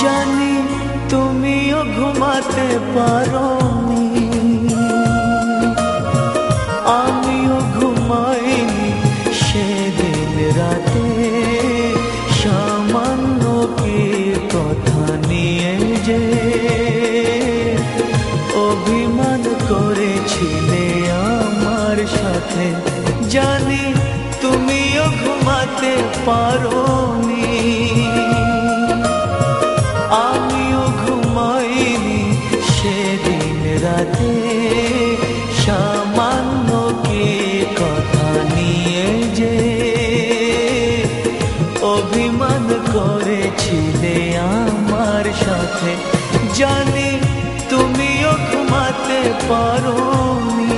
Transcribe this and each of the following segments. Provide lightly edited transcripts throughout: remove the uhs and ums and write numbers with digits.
জানি তুমিও ঘুমাতে পারোনি, আমিও ঘুমাইনি সেদিন রাতে। সামান্য কি কথা নিয়ে যে অভিমান করেছিলে আমার সাথে, জানি তুমিও ঘুমাতে পারোনি, আমিও ঘুমাইনি সেদিন রাতে। সামান্য কি কথা নিয়ে যে অভিমান করেছিলে আমার সাথে, জানি তুমিও ঘুমাতে পারোনি।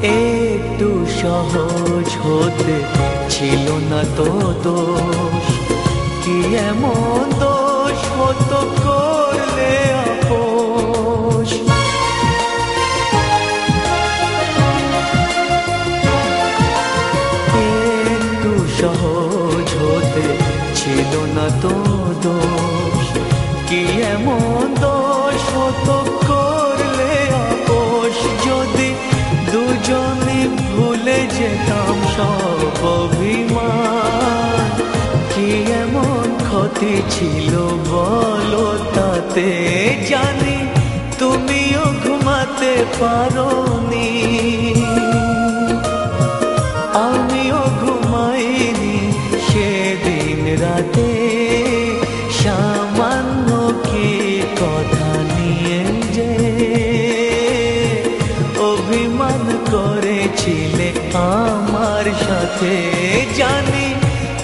একটু সহজ হতে ছিল না তো দোষ, কি এমন দোষ হতো করলে আপোষ। একটু সহজ হতে ছিল না তো দোষ, কি এমন দোষ হতো করলে আপোষ। যদি দুজনে ভুলে যেতাম সব অভিমান, কি এমন ক্ষতি ছিল বলো তাতে। জানি তুমিও ঘুমাতে পারোনি, আমিও ঘুমাইনি সেদিন রাতে। সামান্য কি কথা নিয়ে যে অভিমান করেছিলে আমার সাথে, জানি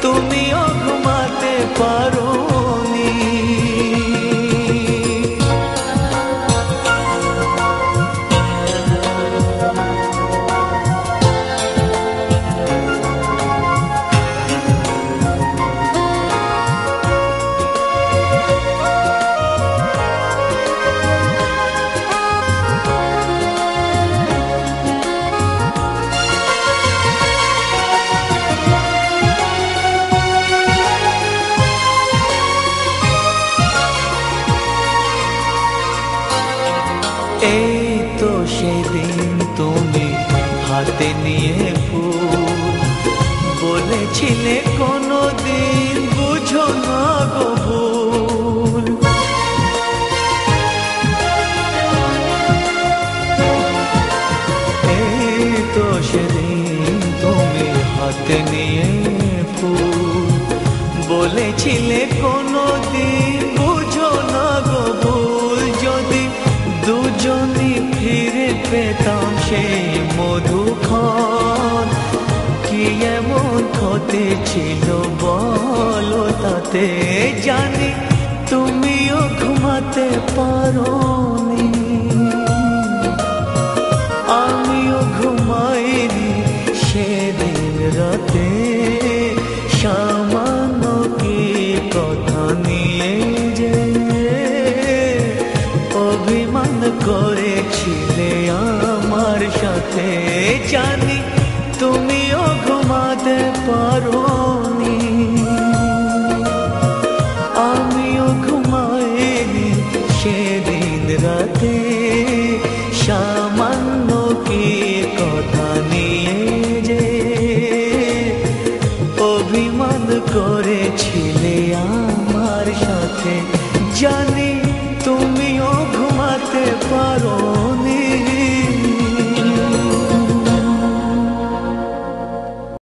তুমিও ঘুমাতে পারোনি। এই তো সেদিন তুমি হাতে নিয়ে ফুল, বলেছিলে কোনোদিন বুঝো না গো ভুল। এই তো সেদিন তুমি হাতে নিয়ে ফুল, বলেছিলে কোনোদিন বুঝো না গো ভুল। যদি দুজনই ফিরে পেতাম সেই মধুক্ষণ, কি এমন ক্ষতি ছিল বলো তাতে। জানি তুমিও ঘুমাতে পারোনি, আমিও ঘুমাইনি সেদিন রাতে। সামান্য কি কথা নিয়ে যে অভিমান করেছিলে আমার সাথে, জানি তুমিও ঘুমাতে পারোনি, আমিও ঘুমাইনি সেদিন রাতে। সামান্য কি কথা নিয়ে যে অভিমান করেছিলে আমার সাথে, জানি